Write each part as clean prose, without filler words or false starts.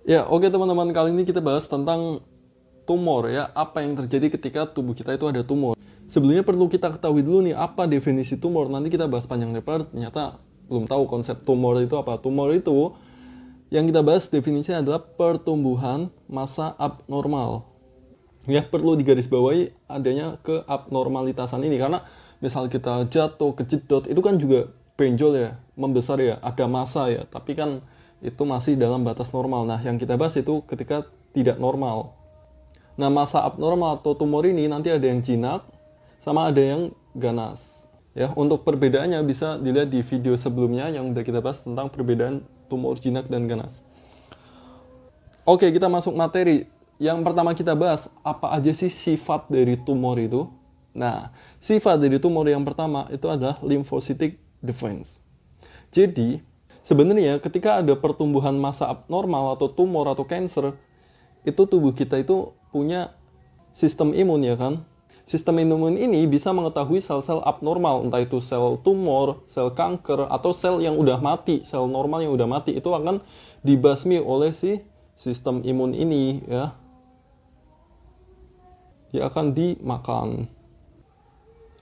Ya, oke teman-teman, kali ini kita bahas tentang tumor ya, apa yang terjadi ketika tubuh kita itu ada tumor. Sebelumnya perlu kita ketahui dulu nih, apa definisi tumor. Nanti kita bahas panjang lebar, ternyata belum tahu konsep tumor itu apa. Tumor itu yang kita bahas definisinya adalah pertumbuhan massa abnormal. Ya, perlu digarisbawahi adanya keabnormalitasan ini, karena misal kita jatuh, kejedot, itu kan juga benjol ya, membesar ya, ada massa ya, tapi kan itu masih dalam batas normal. Nah, yang kita bahas itu ketika tidak normal. Nah, massa abnormal atau tumor ini nanti ada yang jinak sama ada yang ganas. Ya, untuk perbedaannya bisa dilihat di video sebelumnya yang udah kita bahas tentang perbedaan tumor jinak dan ganas. Oke, kita masuk materi. Yang pertama kita bahas, apa aja sih sifat dari tumor itu? Nah, sifat dari tumor yang pertama itu adalah lymphocytic defense. Jadi, sebenarnya ketika ada pertumbuhan massa abnormal atau tumor atau cancer, itu tubuh kita itu punya sistem imun ya kan. Sistem imun ini bisa mengetahui sel-sel abnormal, entah itu sel tumor, sel kanker, atau sel yang udah mati, sel normal yang udah mati, itu akan dibasmi oleh si sistem imun ini ya. Dia akan dimakan.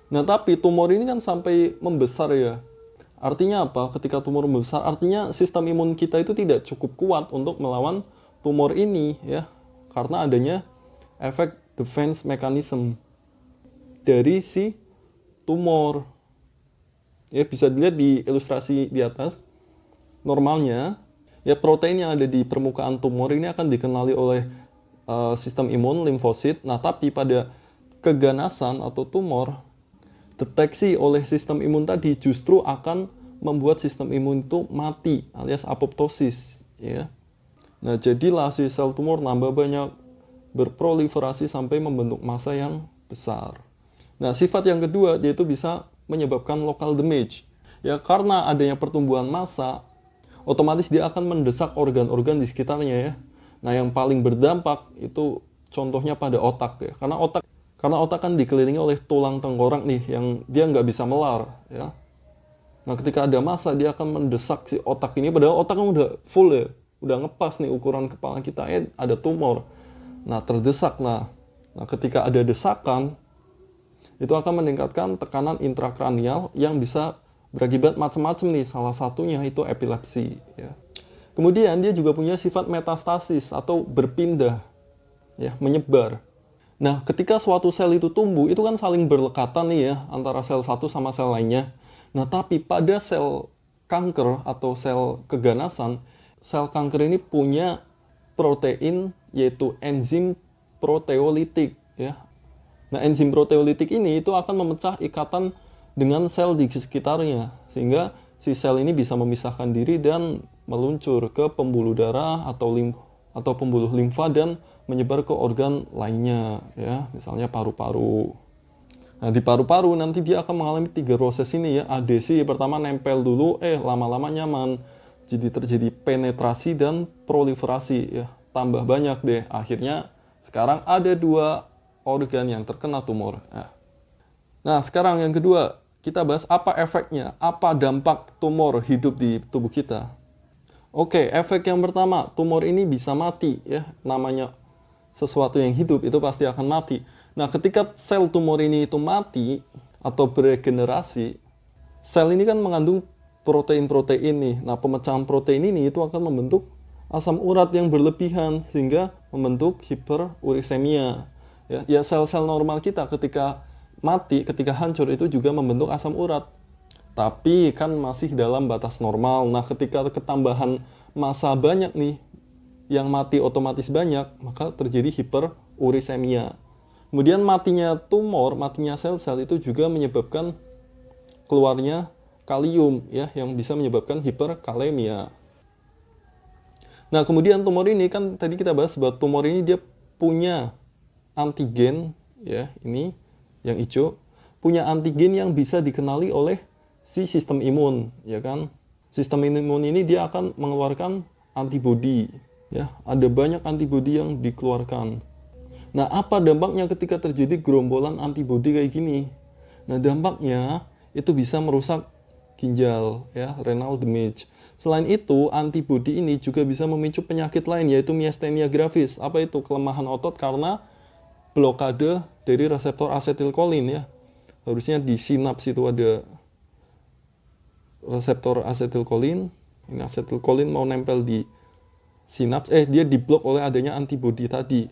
Nah, tapi tumor ini kan sampai membesar ya. Artinya apa? Ketika tumor membesar, artinya sistem imun kita itu tidak cukup kuat untuk melawan tumor ini ya. Karena adanya efek defense mechanism dari si tumor. Ya, bisa dilihat di ilustrasi di atas. Normalnya, ya protein yang ada di permukaan tumor ini akan dikenali oleh sistem imun, limfosit. Nah, tapi pada keganasan atau tumor, deteksi oleh sistem imun tadi justru akan membuat sistem imun itu mati alias apoptosis ya. Nah, jadilah si sel tumor nambah banyak, berproliferasi sampai membentuk massa yang besar. Nah, sifat yang kedua, dia itu bisa menyebabkan local damage. Ya, karena adanya pertumbuhan massa, otomatis dia akan mendesak organ-organ di sekitarnya ya. Nah, yang paling berdampak itu contohnya pada otak ya. Karena otak kan dikelilingi oleh tulang tengkorak nih yang dia nggak bisa melar ya. Nah, ketika ada massa dia akan mendesak si otak ini, padahal otak kan udah full ya, udah ngepas nih ukuran kepala kita, ada tumor. Nah, terdesak. Nah, ketika ada desakan itu akan meningkatkan tekanan intrakranial yang bisa berakibat macam-macam nih. Salah satunya itu epilepsi ya. Kemudian dia juga punya sifat metastasis atau berpindah ya, menyebar. Nah, ketika suatu sel itu tumbuh, itu kan saling berlekatan nih ya antara sel satu sama sel lainnya. Nah, tapi pada sel kanker atau sel keganasan, sel kanker ini punya protein yaitu enzim proteolitik ya. Nah, enzim proteolitik ini itu akan memecah ikatan dengan sel di sekitarnya sehingga si sel ini bisa memisahkan diri dan meluncur ke pembuluh darah atau pembuluh limfa dan menyebar ke organ lainnya ya, misalnya paru-paru. Nah, di paru-paru nanti dia akan mengalami 3 proses ini ya. Adesi pertama nempel dulu, lama-lama nyaman. Jadi terjadi penetrasi dan proliferasi ya. Tambah banyak deh. Akhirnya sekarang ada 2 organ yang terkena tumor. Nah, sekarang yang kedua, kita bahas apa efeknya, apa dampak tumor hidup di tubuh kita. Oke, efek yang pertama, tumor ini bisa mati ya. Namanya sesuatu yang hidup itu pasti akan mati. Nah, ketika sel tumor ini itu mati atau beregenerasi, sel ini kan mengandung protein-protein nih. Nah, pemecahan protein ini itu akan membentuk asam urat yang berlebihan sehingga membentuk hiperurisemia. Ya, sel-sel normal kita ketika mati, ketika hancur itu juga membentuk asam urat. Tapi kan masih dalam batas normal. Nah, ketika ketambahan massa banyak nih, yang mati otomatis banyak, maka terjadi hiperurisemia. Kemudian matinya tumor, matinya sel-sel itu juga menyebabkan keluarnya kalium ya, yang bisa menyebabkan hiperkalemia. Nah, kemudian tumor ini kan tadi kita bahas bahwa tumor ini dia punya antigen ya, ini yang hijau, punya antigen yang bisa dikenali oleh si sistem imun ya kan. Sistem imun ini dia akan mengeluarkan antibodi ya, ada banyak antibodi yang dikeluarkan. Nah, apa dampaknya ketika terjadi gerombolan antibodi kayak gini? Nah, dampaknya itu bisa merusak ginjal ya, renal damage. Selain itu, antibodi ini juga bisa memicu penyakit lain, yaitu miastenia gravis. Apa itu? Kelemahan otot karena blokade dari reseptor asetilkolin ya. Harusnya di sinaps itu ada reseptor asetilkolin. Ini asetilkolin mau nempel di sinaps, dia diblok oleh adanya antibodi tadi.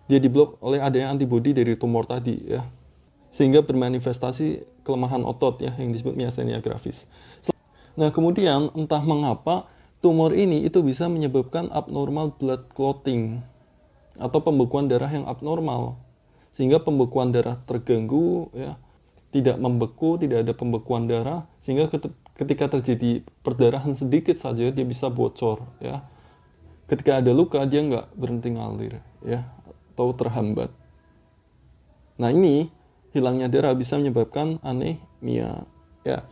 Dia diblok oleh adanya antibodi dari tumor tadi ya. Sehingga bermanifestasi kelemahan otot ya, yang disebut miastenia gravis. Nah, kemudian entah mengapa tumor ini itu bisa menyebabkan abnormal blood clotting atau pembekuan darah yang abnormal. Sehingga pembekuan darah terganggu ya, tidak membeku, tidak ada pembekuan darah, sehingga ketika terjadi perdarahan sedikit saja dia bisa bocor ya. Ketika ada luka dia nggak berhenti ngalir ya, atau terhambat. Nah, ini hilangnya darah bisa menyebabkan anemia ya.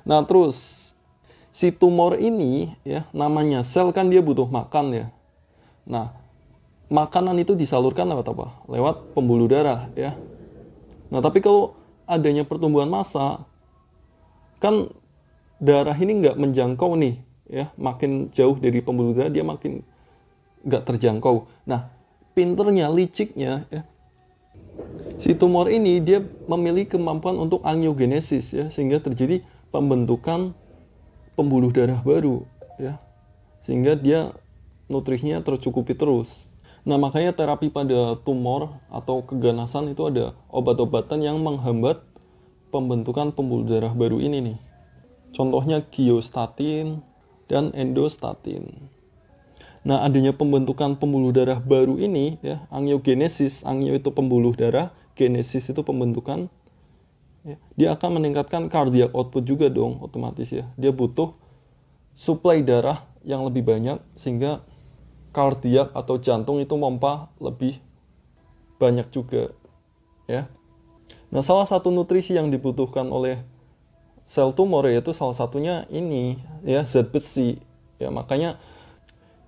Nah, terus si tumor ini ya, namanya sel kan dia butuh makan ya. Nah, makanan itu disalurkan lewat apa? Lewat pembuluh darah ya. Nah, tapi kalau adanya pertumbuhan massa, kan darah ini nggak menjangkau nih ya. Makin jauh dari pembuluh darah dia makin nggak terjangkau. Nah, pinternya, liciknya ya, si tumor ini dia memiliki kemampuan untuk angiogenesis ya, sehingga terjadi pembentukan pembuluh darah baru ya, sehingga dia nutrisinya tercukupi terus. Nah, makanya terapi pada tumor atau keganasan itu ada obat-obatan yang menghambat pembentukan pembuluh darah baru ini nih. Contohnya giostatin dan endostatin. Nah, adanya pembentukan pembuluh darah baru ini ya, angiogenesis, angio itu pembuluh darah, genesis itu pembentukan. Ya, dia akan meningkatkan cardiac output juga dong, otomatis ya. Dia butuh suplai darah yang lebih banyak sehingga kardiak atau jantung itu pompa lebih banyak juga ya. Nah, salah satu nutrisi yang dibutuhkan oleh sel tumor yaitu salah satunya ini ya, zat besi ya. Makanya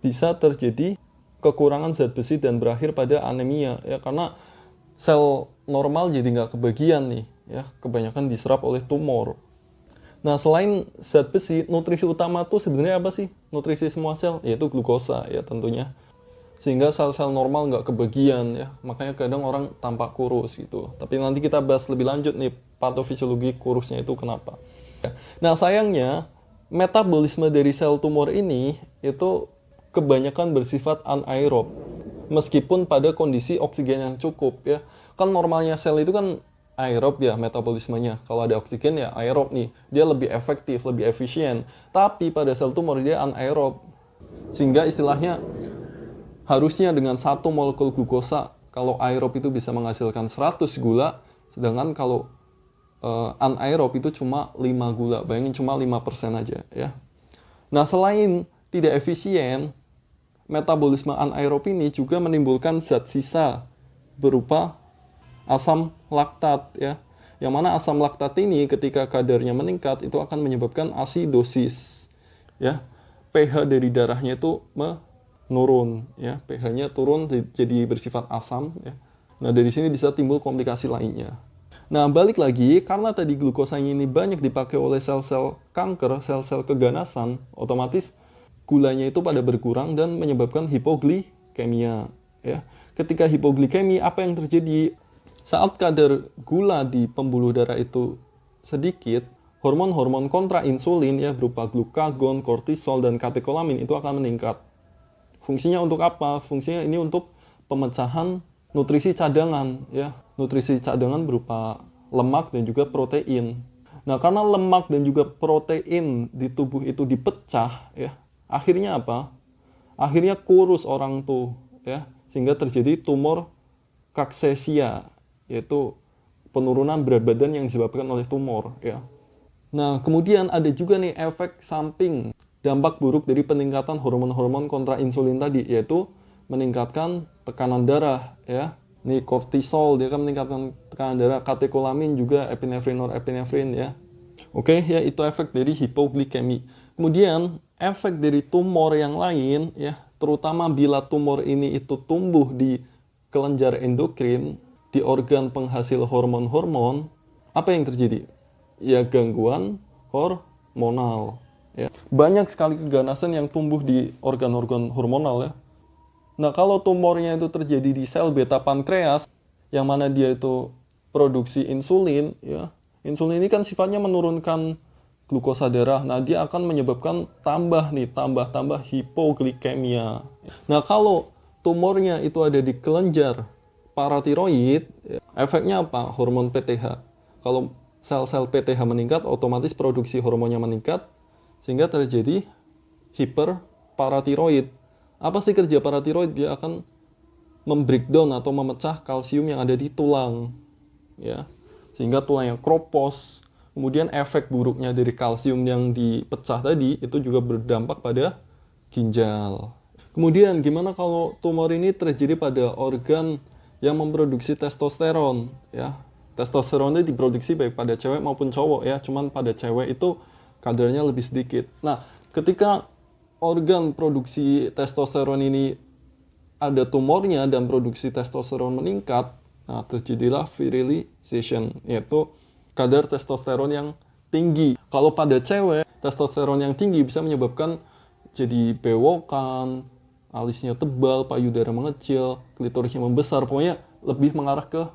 bisa terjadi kekurangan zat besi dan berakhir pada anemia ya, karena sel normal jadi nggak kebagian nih ya, kebanyakan diserap oleh tumor. Nah, selain zat besi, nutrisi utama tuh sebenarnya apa sih? Nutrisi semua sel, yaitu glukosa ya tentunya. Sehingga sel-sel normal nggak kebagian ya, makanya kadang orang tampak kurus gitu. Tapi nanti kita bahas lebih lanjut nih, patofisiologi kurusnya itu kenapa. Nah, sayangnya metabolisme dari sel tumor ini itu kebanyakan bersifat anaerob, meskipun pada kondisi oksigen yang cukup ya. Kan normalnya sel itu kan aerob ya metabolismenya. Kalau ada oksigen ya aerob nih. Dia lebih efektif, lebih efisien. Tapi pada sel tumor dia anaerob. Sehingga istilahnya harusnya dengan 1 molekul glukosa, kalau aerob itu bisa menghasilkan 100 gula, sedangkan kalau anaerob itu cuma 5 gula. Bayangin cuma 5% aja ya. Nah, selain tidak efisien, metabolisme anaerob ini juga menimbulkan zat sisa berupa asam laktat ya. Yang mana asam laktat ini ketika kadarnya meningkat itu akan menyebabkan asidosis ya. pH dari darahnya itu menurun ya. pH-nya turun jadi bersifat asam ya. Nah, dari sini bisa timbul komplikasi lainnya. Nah, balik lagi, karena tadi glukosanya ini banyak dipakai oleh sel-sel kanker, sel-sel keganasan, otomatis gulanya itu pada berkurang dan menyebabkan hipoglikemia ya. Ketika hipoglikemia, apa yang terjadi? Saat kadar gula di pembuluh darah itu sedikit, hormon-hormon kontra insulin ya berupa glukagon, kortisol, dan katekolamin itu akan meningkat. Fungsinya untuk apa? Fungsinya ini untuk pemecahan nutrisi cadangan ya. Nutrisi cadangan berupa lemak dan juga protein. Nah, karena lemak dan juga protein di tubuh itu dipecah ya, akhirnya apa? Akhirnya kurus orang tuh ya, sehingga terjadi tumor kaksesia, yaitu penurunan berat badan yang disebabkan oleh tumor ya. Nah, kemudian ada juga nih efek samping, dampak buruk dari peningkatan hormon-hormon kontra insulin tadi, yaitu meningkatkan tekanan darah ya. Nih kortisol dia akan meningkatkan tekanan darah, katekolamin juga epinefrin, norepinefrin ya. Oke, ya itu efek dari hipoglikemi. Kemudian efek dari tumor yang lain ya, terutama bila tumor ini itu tumbuh di kelenjar endokrin, di organ penghasil hormon-hormon, apa yang terjadi? Ya, gangguan hormonal Ya. Banyak sekali keganasan yang tumbuh di organ-organ hormonal ya. Nah, kalau tumornya itu terjadi di sel beta pankreas, yang mana dia itu produksi insulin, ya. Insulin ini kan sifatnya menurunkan glukosa darah. Nah, dia akan menyebabkan tambah hipoglikemia. Nah, kalau tumornya itu ada di kelenjar paratiroid, ya, efeknya apa? Hormon PTH. Kalau sel-sel PTH meningkat, otomatis produksi hormonnya meningkat, sehingga terjadi hiperparatiroid. Apa sih kerja paratiroid? Dia akan membreakdown atau memecah kalsium yang ada di tulang, ya, sehingga tulangnya kropos. Kemudian efek buruknya dari kalsium yang dipecah tadi itu juga berdampak pada ginjal. Kemudian gimana kalau tumor ini terjadi pada organ yang memproduksi testosteron, ya? Testosteron itu diproduksi baik pada cewek maupun cowok, ya. Cuman pada cewek itu kadarnya lebih sedikit. Nah, ketika organ produksi testosteron ini ada tumornya dan produksi testosteron meningkat, nah terjadilah virilization, yaitu kadar testosteron yang tinggi. Kalau pada cewek, testosteron yang tinggi bisa menyebabkan jadi bewokan, alisnya tebal, payudara mengecil, klitorisnya membesar, pokoknya lebih mengarah ke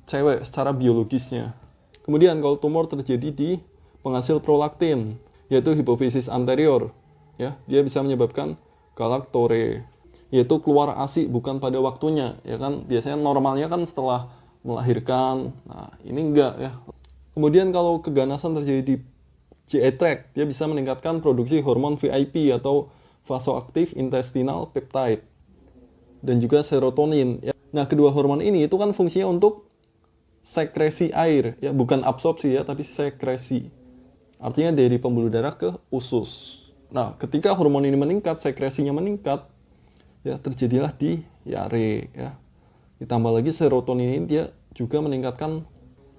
cewek secara biologisnya. Kemudian kalau tumor terjadi di penghasil prolaktin, yaitu hipofisis anterior, ya, dia bisa menyebabkan galaktore, yaitu keluar ASI bukan pada waktunya, ya kan. Biasanya normalnya kan setelah melahirkan. Nah, ini enggak ya. Kemudian kalau keganasan terjadi di GI tract, dia bisa meningkatkan produksi hormon VIP atau vasoactive intestinal peptide dan juga serotonin, ya. Nah, kedua hormon ini itu kan fungsinya untuk sekresi air, ya, bukan absorpsi ya, tapi sekresi. Artinya dari pembuluh darah ke usus. Nah, ketika hormon ini meningkat, sekresinya meningkat, ya terjadilah diare, ya. Ditambah lagi serotonin ini dia juga meningkatkan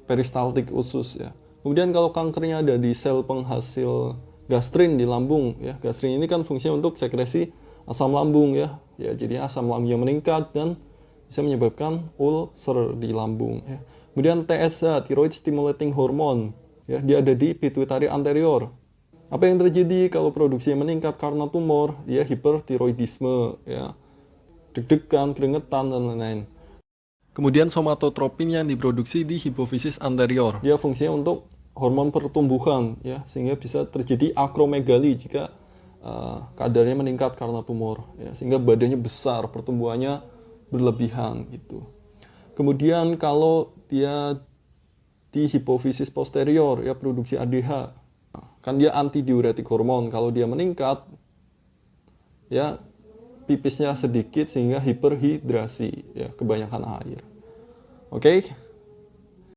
peristaltik usus, ya. Kemudian kalau kankernya ada di sel penghasil gastrin di lambung, ya. Gastrin ini kan fungsinya untuk sekresi asam lambung, ya. Ya, jadi asam lambungnya meningkat dan bisa menyebabkan ulcer di lambung, ya. Kemudian TSH, thyroid stimulating hormone, ya, dia ada di pituitary anterior. Apa yang terjadi kalau produksinya meningkat karena tumor? Dia hipertiroidisme, ya, deg-degan, keringetan, dan lain-lain. Kemudian somatotropin yang diproduksi di hipofisis anterior. Dia fungsinya untuk hormon pertumbuhan, ya, sehingga bisa terjadi akromegali jika kadarnya meningkat karena tumor, ya, sehingga badannya besar, pertumbuhannya berlebihan gitu. Kemudian kalau dia di hipofisis posterior, ya, produksi ADH. Kan dia antidiuretik hormon. Kalau dia meningkat, ya, pipisnya sedikit sehingga hiperhidrasi, ya, kebanyakan air. Oke?